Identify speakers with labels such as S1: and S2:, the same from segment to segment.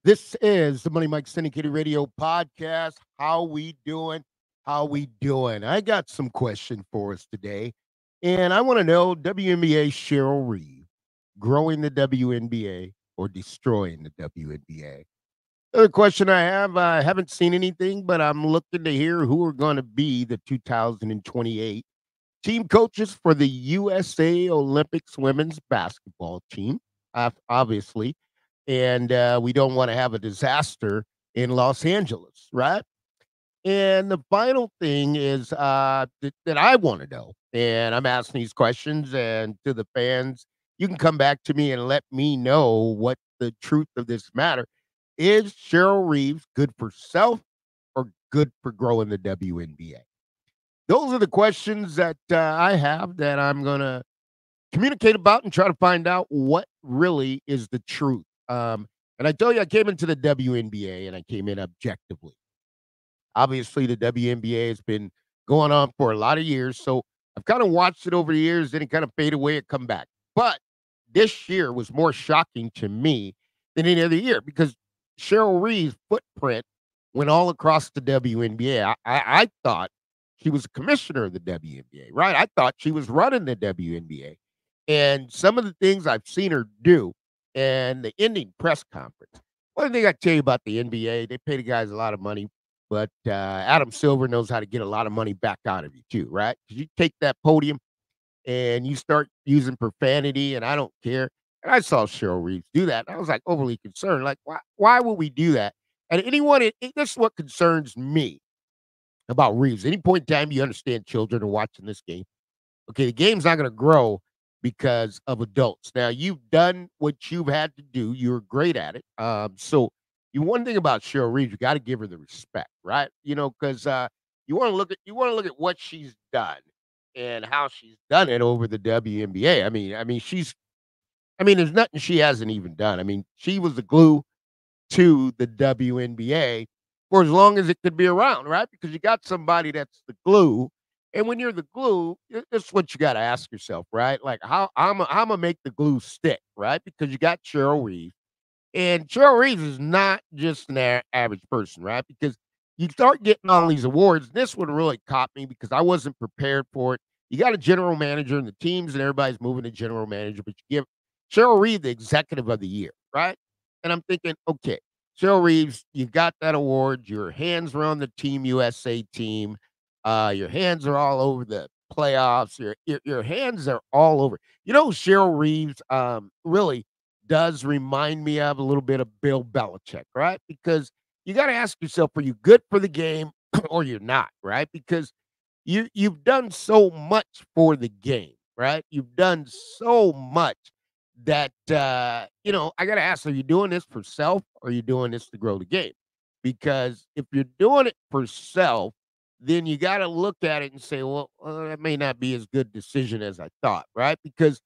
S1: This is the Money Mike Syndicated Radio podcast. How we doing? How we doing? I got some question for us today, and I want to know WNBA Cheryl Reeve, growing the WNBA or destroying the WNBA? Other question I haven't seen anything, but I'm looking to hear who are going to be the 2028 team coaches for the USA Olympics women's basketball team, obviously. And we don't want to have a disaster in Los Angeles, right? And the final thing is that I want to know, and I'm asking these questions, and to the fans, you can come back to me and let me know what the truth of this matter is. Cheryl Reeves good for self or good for growing the WNBA? Those are the questions that I have that I'm going to communicate about and try to find out what really is the truth. And I tell you, I came into the WNBA and I came in objectively. Obviously, the WNBA has been going on for a lot of years. So I've kind of watched it over the years, then it kind of fade away and come back. But this year was more shocking to me than any other year because Cheryl Reeve's footprint went all across the WNBA. I thought she was a commissioner of the WNBA, right? I thought she was running the WNBA. And some of the things I've seen her do and the ending press conference. One thing I tell you about the NBA, they pay the guys a lot of money, but Adam Silver knows how to get a lot of money back out of you too, right? Because you take that podium and you start using profanity, and I don't care. And I saw Cheryl Reeves do that. And I was like overly concerned. Like, why would we do that? And anyone, this is what concerns me about Reeves. Any point in time you understand children are watching this game. Okay, the game's not going to grow because of adults. Now, you've done what you've had to do. You're great at it. So, one thing about Cheryl Reeves, you got to give her the respect, right? Because you want to look at what she's done and how she's done it over the WNBA. I mean, there's nothing she hasn't even done. I mean, she was the glue to the WNBA for as long as it could be around, right? Because you got somebody that's the glue, and when you're the glue, it's what you got to ask yourself, right? Like how I'm gonna make the glue stick, right? Because you got Cheryl Reeve, and Cheryl Reeves is not just an average person, right? Because you start getting all these awards. This one really caught me because I wasn't prepared for it. You got a general manager and the teams, and everybody's moving to general manager, but you give Cheryl Reeve the executive of the year, right? And I'm thinking, okay, Cheryl Reeves, you got that award. Your hands are on the Team USA team. Your hands are all over the playoffs. Your hands are all over. Cheryl Reeves really does remind me of a little bit of Bill Belichick, right? Because you got to ask yourself, are you good for the game or you're not, right? Because you've done so much for the game, right? You've done so much that I got to ask, are you doing this for self or are you doing this to grow the game? Because if you're doing it for self, then you got to look at it and say, well, that may not be as good decision as I thought, right? Because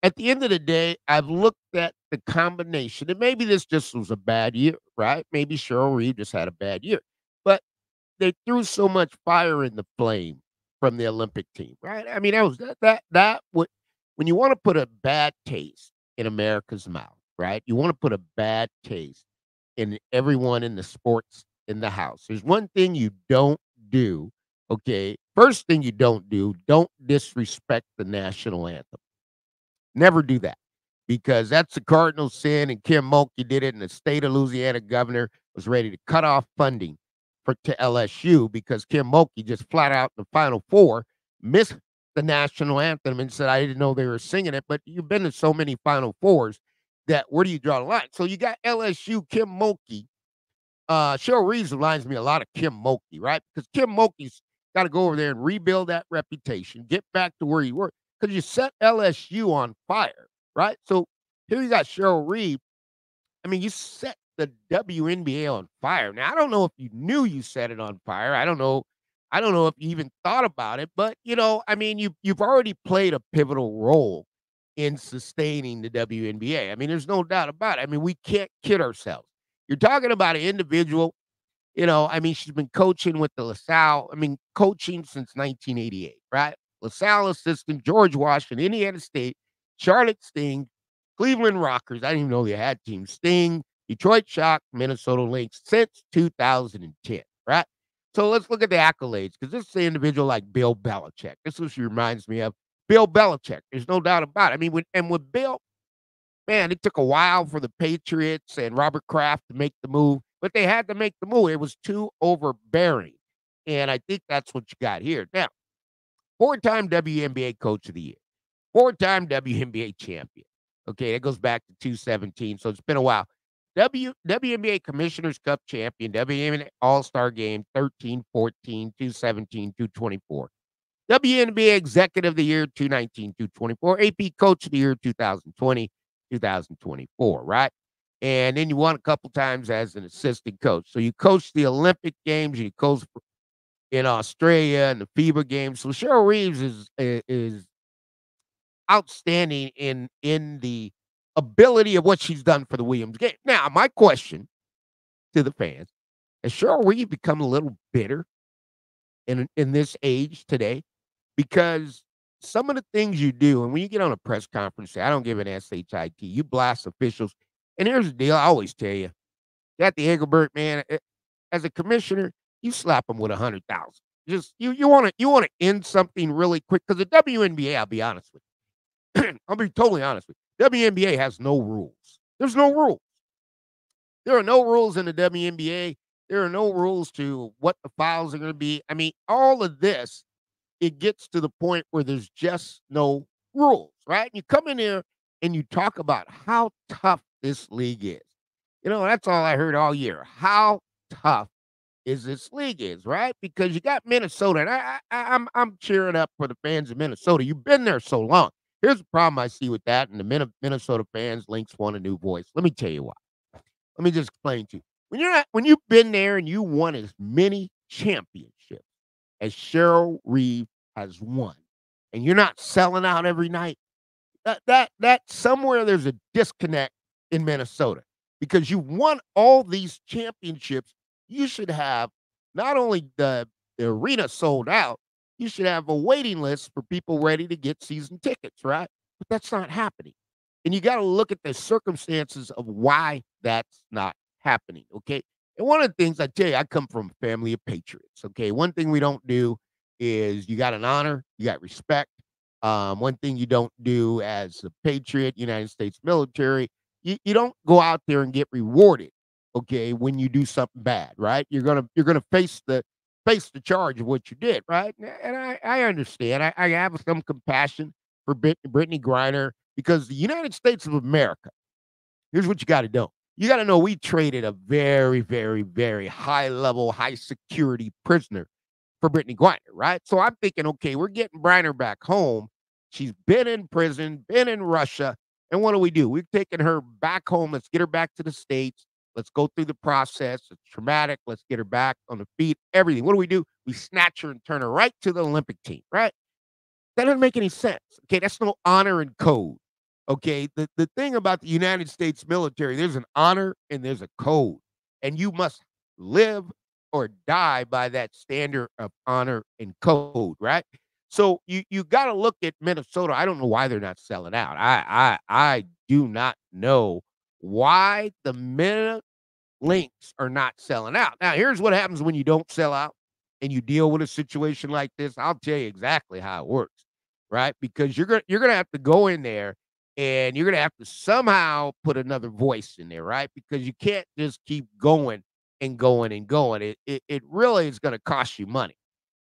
S1: at the end of the day, I've looked at the combination, and maybe this just was a bad year, right? Maybe Cheryl Reeve just had a bad year, but they threw so much fire in the flame from the Olympic team, right? I mean, that was that would when you want to put a bad taste in America's mouth, right? You want to put a bad taste in everyone in the sports in the house. There's one thing you don't do, okay? First thing you don't disrespect the national anthem. Never do that because that's the cardinal sin. And Kim Mulkey did it, and the state of Louisiana governor was ready to cut off funding to LSU because Kim Mulkey just flat out in the Final Four missed the national anthem and said, I didn't know they were singing it. But you've been to so many Final Fours that where do you draw the line? So you got LSU, Kim Mulkey. Cheryl Reeves reminds me a lot of Kim Mulkey, right? Because Kim Mulkey's got to go over there and rebuild that reputation, get back to where you were because you set LSU on fire, right? So here you got Cheryl Reeve. I mean, you set the WNBA on fire. Now, I don't know if you knew you set it on fire. I don't know. I don't know if you even thought about it, but I mean, you've already played a pivotal role in sustaining the WNBA. I mean, there's no doubt about it. I mean, we can't kid ourselves. You're talking about an individual. I mean, she's been coaching with the LaSalle. I mean, coaching since 1988, right? LaSalle assistant, George Washington, Indiana State, Charlotte Sting, Cleveland Rockers. I didn't even know they had teams. Sting, Detroit Shock, Minnesota Lynx since 2010, right? So let's look at the accolades because this is an individual like Bill Belichick. This is what reminds me of Bill Belichick. There's no doubt about it. I mean, with Bill, man, it took a while for the Patriots and Robert Kraft to make the move, but they had to make the move. It was too overbearing. And I think that's what you got here. Now, four-time WNBA Coach of the Year, four-time WNBA champion. Okay, that goes back to 2017, so it's been a while. WNBA Commissioner's Cup champion, WNBA All-Star Game 13, 14, 217, 224. WNBA Executive of the Year 219, 224. AP Coach of the Year 2020, 2024, right? And then you won a couple times as an assistant coach. So you coached the Olympic Games, you coached in Australia and the FIBA Games. So Cheryl Reeves is outstanding in the ability of what she's done for the Williams game. Now, my question to the fans, has Cheryl Reeve become a little bitter in this age today? Because some of the things you do, and when you get on a press conference, say, I don't give an SHIT, you blast officials. And here's the deal, I always tell you, Cathy Englebert, man, as a commissioner, you slap them with 100,000. Just you want to end something really quick because the WNBA, I'll be honest with you. I'll be totally honest with you. WNBA has no rules. There's no rules. There are no rules in the WNBA. There are no rules to what the fouls are going to be. I mean, all of this, it gets to the point where there's just no rules, right? You come in here and you talk about how tough this league is. You know, that's all I heard all year. How tough is this league right? Because you got Minnesota, and I'm cheering up for the fans of Minnesota. You've been there so long. Here's the problem I see with that, and the Minnesota fans, Lynx want a new voice. Let me tell you why. Let me just explain to you. When you've been there and you won as many championships as Cheryl Reeve has won, and you're not selling out every night, that somewhere there's a disconnect in Minnesota because you won all these championships. You should have not only the arena sold out, you should have a waiting list for people ready to get season tickets, right? But that's not happening. And you got to look at the circumstances of why that's not happening, okay? And one of the things I tell you, I come from a family of patriots, okay? One thing we don't do is you got an honor, you got respect. One thing you don't do as a patriot, United States military, you don't go out there and get rewarded, okay, when you do something bad, right? You're gonna face the charge of what you did, right? And I understand. I have some compassion for Brittany Griner because the United States of America, here's what you got to know. You got to know we traded a very, very, very high level, high security prisoner for Brittany Griner, right? So I'm thinking, okay, we're getting Griner back home. She's been in prison, been in Russia. And what do? We've taken her back home. Let's get her back to the States. Let's go through the process. It's traumatic. Let's get her back on the feet, everything. What do? We snatch her and turn her right to the Olympic team, right? That doesn't make any sense. Okay, that's no honor and code. Okay, the thing about the United States military, there's an honor and there's a code, and you must live or die by that standard of honor and code, right? So you got to look at Minnesota. I don't know why they're not selling out. I do not know why the Lynx are not selling out. Now, here's what happens when you don't sell out and you deal with a situation like this. I'll tell you exactly how it works, right? Because you're gonna have to go in there and you're gonna have to somehow put another voice in there, right? Because you can't just keep going and going and going. It really is gonna cost you money.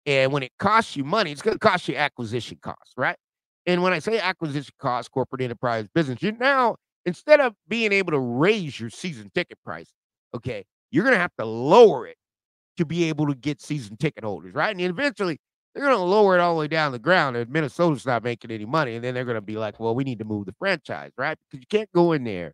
S1: And when it costs you money, it's gonna cost you acquisition costs, right? And when I say acquisition costs, corporate enterprise business, you now, instead of being able to raise your season ticket price, okay, you're gonna have to lower it to be able to get season ticket holders, right? And eventually they're going to lower it all the way down the ground, and Minnesota's not making any money. And then they're going to be like, well, we need to move the franchise, right? Because you can't go in there.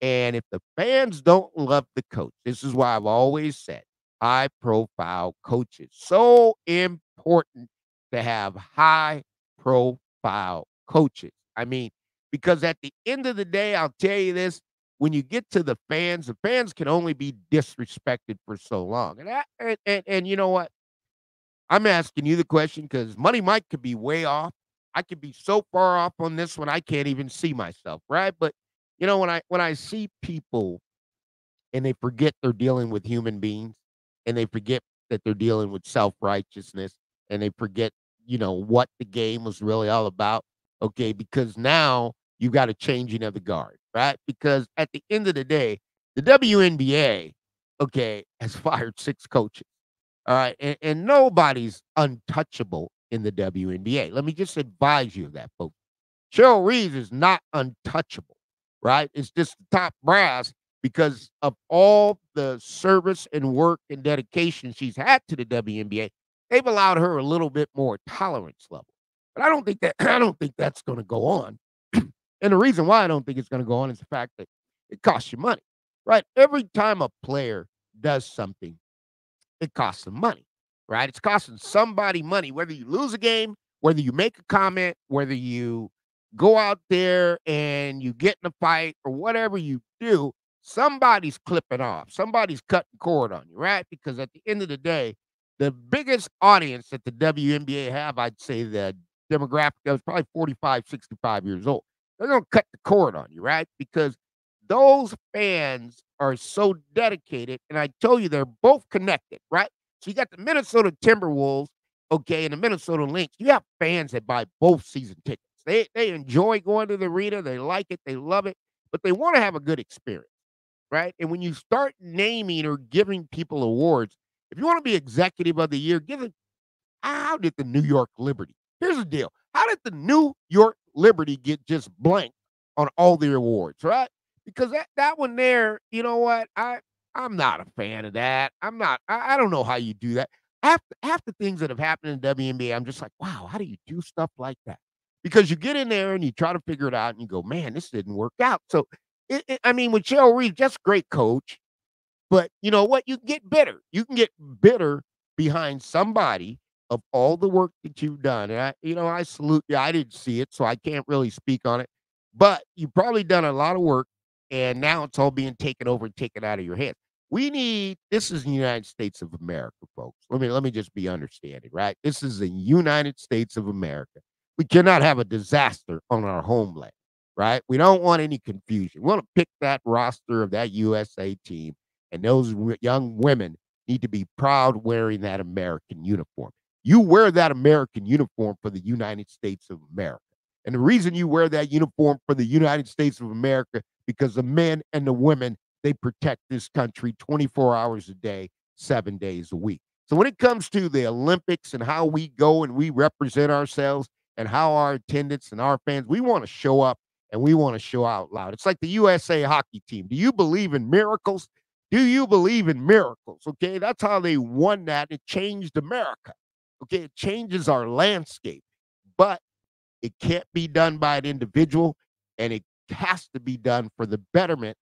S1: And if the fans don't love the coach, this is why I've always said high profile coaches. So important to have high profile coaches. I mean, because at the end of the day, I'll tell you this, when you get to the fans can only be disrespected for so long. And you know what? I'm asking you the question because Money Mike could be way off. I could be so far off on this one, I can't even see myself, right? But you know, when I see people and they forget they're dealing with human beings, and they forget that they're dealing with self-righteousness, and they forget, what the game was really all about. Okay, because now you got a changing of the guard, right? Because at the end of the day, the WNBA, okay, has fired 6 coaches. All right, and nobody's untouchable in the WNBA. Let me just advise you of that, folks. Cheryl Reeve is not untouchable, right? It's just the top brass because of all the service and work and dedication she's had to the WNBA. They've allowed her a little bit more tolerance level. But I don't think that I don't think that's going to go on. And the reason why I don't think it's going to go on is the fact that it costs you money, right? Every time a player does something, it costs them money, right? It's costing somebody money, whether you lose a game, whether you make a comment, whether you go out there and you get in a fight or whatever you do, somebody's clipping off. Somebody's cutting cord on you, right? Because at the end of the day, the biggest audience that the WNBA have, I'd say the demographic is probably 45, 65 years old. They're going to cut the cord on you, right? Because those fans are so dedicated, and I told you they're both connected, right? So you got the Minnesota Timberwolves, okay, and the Minnesota Lynx. You have fans that buy both season tickets. They enjoy going to the arena, they like it, they love it, but they want to have a good experience, right? And when you start naming or giving people awards, if you want to be executive of the year, give it. How did the New York Liberty? Here's the deal. How did the New York Liberty get just blank on all their awards, right? Because that one there, you know what? I'm not a fan of that. I don't know how you do that. Half the things that have happened in WNBA, I'm just like, wow, how do you do stuff like that? Because you get in there and you try to figure it out and you go, man, this didn't work out. So I mean, with Cheryl Reeve, just great coach. But you know what? You get bitter. You can get bitter behind somebody of all the work that you've done. And I salute you. I didn't see it, so I can't really speak on it. But you've probably done a lot of work, and now it's all being taken over and taken out of your hands. This is the United States of America, folks. Let me just be understanding, right? This is the United States of America. We cannot have a disaster on our homeland, right? We don't want any confusion. We want to pick that roster of that USA team, and those young women need to be proud wearing that American uniform. You wear that American uniform for the United States of America. And the reason you wear that uniform for the United States of America, because the men and the women, they protect this country 24 hours a day, 7 days a week. So when it comes to the Olympics and how we go and we represent ourselves and how our attendance and our fans, we want to show up and we want to show out loud. It's like the USA hockey team. Do you believe in miracles? Do you believe in miracles? Okay, that's how they won that. It changed America. Okay, it changes our landscape, but it can't be done by an individual, and it has to be done for the betterment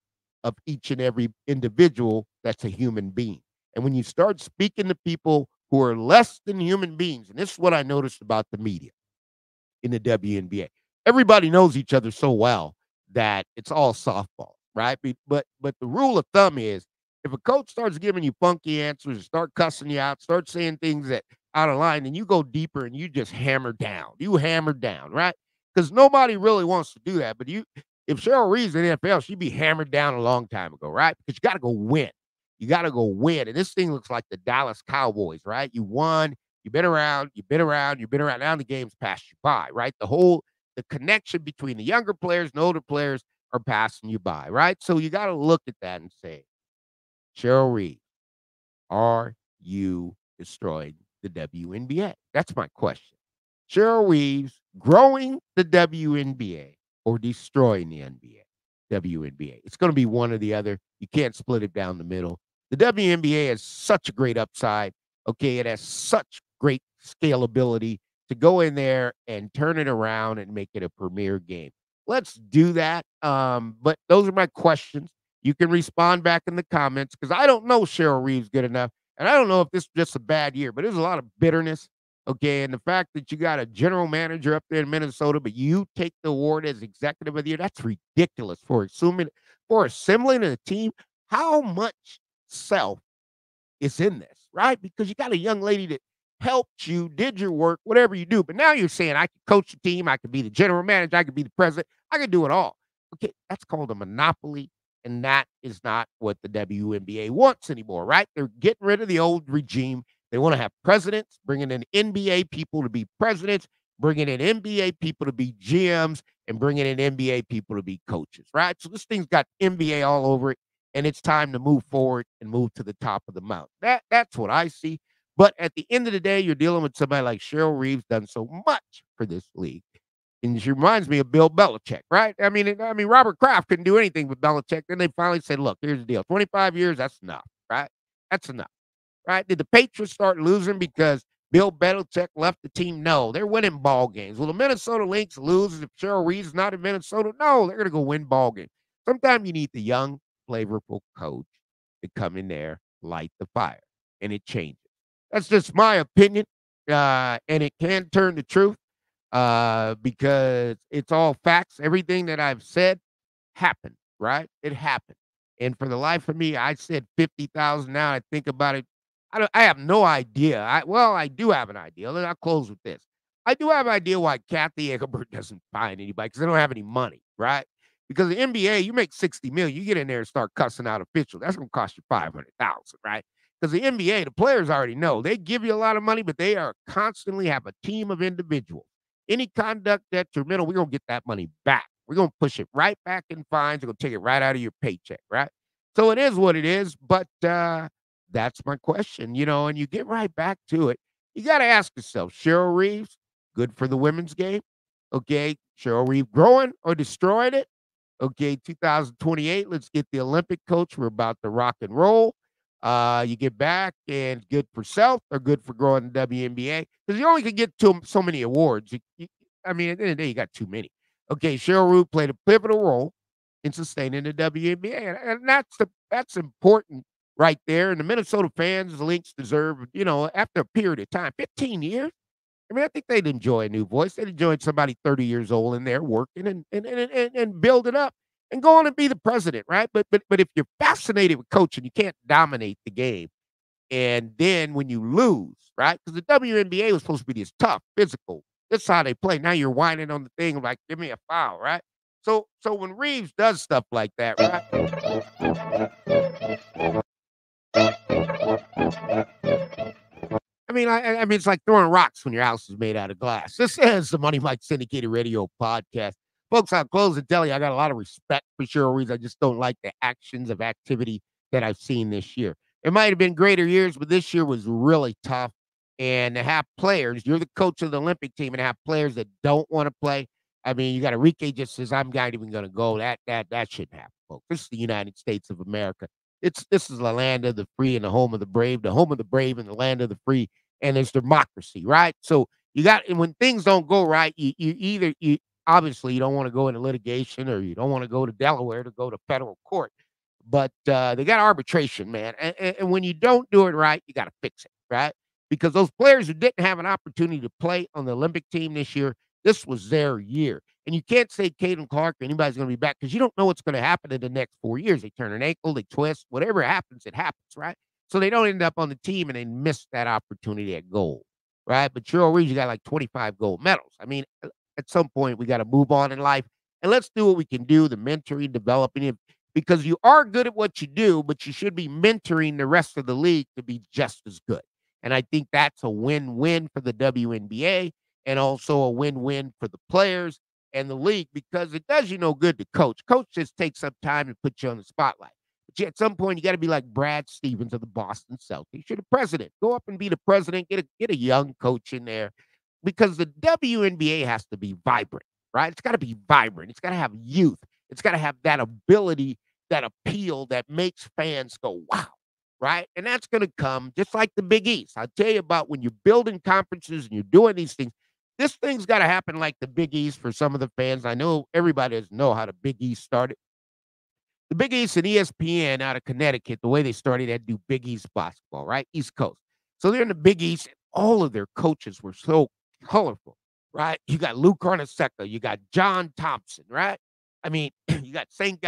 S1: of each and every individual that's a human being. And when you start speaking to people who are less than human beings, and this is what I noticed about the media in the WNBA. Everybody knows each other so well that it's all softball, right? But the rule of thumb is if a coach starts giving you funky answers, start cussing you out, start saying things that out of line, and you go deeper and you just hammer down. You hammer down, right? Because nobody really wants to do that. But if Cheryl Reeve's in the NFL, she'd be hammered down a long time ago, right? Because you got to go win. You got to go win. And this thing looks like the Dallas Cowboys, right? You won. You've been around. You've been around. You've been around. Now the game's passed you by, right? The connection between the younger players and older players are passing you by, right? So you got to look at that and say, Cheryl Reeve, are you destroying the WNBA? That's my question. Cheryl Reeve's growing the WNBA or destroying the WNBA. It's going to be one or the other. You can't split it down the middle. The WNBA has such a great upside. Okay, it has such great scalability to go in there and turn it around and make it a premier game. Let's do that. But those are my questions. You can respond back in the comments because I don't know Cheryl Reeve's good enough. And I don't know if this is just a bad year, but there's a lot of bitterness. Okay. And the fact that you got a general manager up there in Minnesota, but you take the award as executive of the year, that's ridiculous for assembling a team. How much self is in this, right? Because you got a young lady that helped you, did your work, whatever you do. But now you're saying I can coach the team, I could be the general manager, I could be the president, I could do it all. Okay, that's called a monopoly. And that is not what the WNBA wants anymore, right? They're getting rid of the old regime. They want to have presidents, bringing in NBA people to be presidents, bringing in NBA people to be GMs, and bringing in NBA people to be coaches, right? So this thing's got NBA all over it, and it's time to move forward and move to the top of the mountain. That's what I see. But at the end of the day, you're dealing with somebody like Cheryl Reeve's done so much for this league. And she reminds me of Bill Belichick, right? I mean, Robert Kraft couldn't do anything with Belichick. Then they finally said, look, here's the deal. 25 years, that's enough, right? That's enough, right? Did the Patriots start losing because Bill Belichick left the team? No, they're winning ball games. Will the Minnesota Lynx lose if Cheryl Reeve's not in Minnesota? No, they're going to go win ball games. Sometimes you need the young, flavorful coach to come in there, light the fire, and it changes. That's just my opinion, and it can turn to truth because it's all facts. Everything that I've said happened, right? It happened. And for the life of me, I said 50,000. Now I think about it. I have no idea. I do have an idea. I'll close with this. I do have an idea why Cathy Englebert doesn't find anybody because they don't have any money, right? Because the NBA, you make 60 million, you get in there and start cussing out officials. That's going to cost you 500,000, right? Because the NBA, the players already know they give you a lot of money, but they are constantly have a team of individuals. Any conduct detrimental, we're going to get that money back. We're going to push it right back in fines. We're going to take it right out of your paycheck, right? So it is what it is, but that's my question, and you get right back to it. You got to ask yourself, Cheryl Reeves, good for the women's game? Okay, Cheryl Reeve growing or destroying it? Okay, 2028, let's get the Olympic coach. We're about to rock and roll. You get back and good for self or good for growing the WNBA because you only can get to so many awards. At the end of the day, you got too many. Okay, Cheryl Reeve played a pivotal role in sustaining the WNBA, and that's important right there. And the Minnesota fans, the Lynx deserve, after a period of time, 15 years. I think they'd enjoy a new voice. They'd enjoy somebody 30 years old in there working and building up and go on and be the president, right? But if you're fascinated with coaching, you can't dominate the game. And then when you lose, right? Because the WNBA was supposed to be this tough, physical. That's how they play. Now you're whining on the thing like, give me a foul, right? So when Reeves does stuff like that, right? It's like throwing rocks when your house is made out of glass. This is the Money Mike Syndicated Radio Podcast. Folks, I'll close and tell you I got a lot of respect for Cheryl Reeve. I just don't like the actions of activity that I've seen this year. It might have been greater years, but this year was really tough. And to have players, you're the coach of the Olympic team, and have players that don't want to play. You got Enrique just says, I'm not even going to go. That shouldn't happen, folks. This is the United States of America. This is the land of the free and the home of the brave and the land of the free. And there's democracy, right? So and when things don't go right, you obviously you don't want to go into litigation or you don't want to go to Delaware to go to federal court, but they got arbitration, man. And when you don't do it right, you got to fix it, right? Because those players who didn't have an opportunity to play on the Olympic team this year, this was their year. And you can't say Caitlin Clark or anybody's going to be back because you don't know what's going to happen in the next 4 years. They turn an ankle, they twist, whatever happens, it happens, right? So they don't end up on the team and they miss that opportunity at gold, right? But Cheryl Reeve, you got like 25 gold medals. At some point, we got to move on in life and let's do what we can do, the mentoring, developing it, because you are good at what you do, but you should be mentoring the rest of the league to be just as good. And I think that's a win-win for the WNBA and also a win-win for the players and the league because it does you no good to coach. Coach just takes some time to put you on the spotlight. But at some point, you got to be like Brad Stevens of the Boston Celtics. You're the president. Go up and be the president. Get a young coach in there because the WNBA has to be vibrant, right? It's got to be vibrant. It's got to have youth. It's got to have that ability, that appeal that makes fans go, wow, right? And that's going to come just like the Big East. I'll tell you about when you're building conferences and you're doing these things. This thing's got to happen like the Big East for some of the fans. I know everybody doesn't know how the Big East started. The Big East and ESPN out of Connecticut, the way they started, they had to do Big East basketball, right? East Coast. So they're in the Big East, and all of their coaches were so colorful, right? You got Lou Carnesecca, you got John Thompson, right? You got St.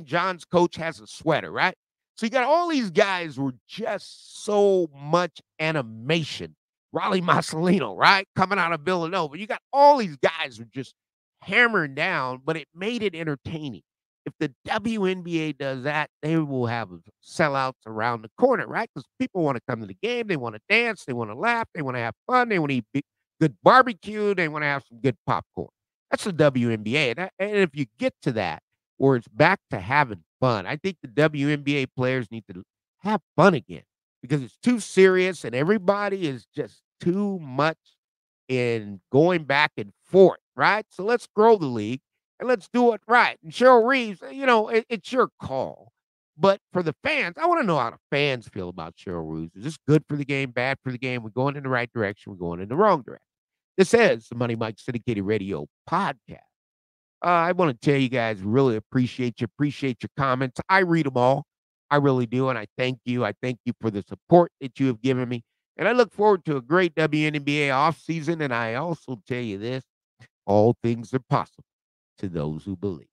S1: John's coach has a sweater, right? So you got all these guys who were just so much animation. Raleigh Marcelino, right? Coming out of Villanova. You got all these guys who were just hammering down, but it made it entertaining. If the WNBA does that, they will have sellouts around the corner, right? Because people want to come to the game, they want to dance, they want to laugh, they want to have fun, they want to eat good barbecue, they want to have some good popcorn. That's the WNBA. And if you get to that, where it's back to having fun, I think the WNBA players need to have fun again because it's too serious and everybody is just too much in going back and forth, right? So let's grow the league and let's do it right. And Cheryl Reeves, it's your call. But for the fans, I want to know how the fans feel about Cheryl Reeves. Is this good for the game, bad for the game? We're going in the right direction. We're going in the wrong direction. This is the Money Mike Syndicated Radio podcast. I want to tell you guys, really appreciate your comments. I read them all. I really do. And I thank you. I thank you for the support that you have given me. And I look forward to a great WNBA offseason. And I also tell you this, all things are possible to those who believe.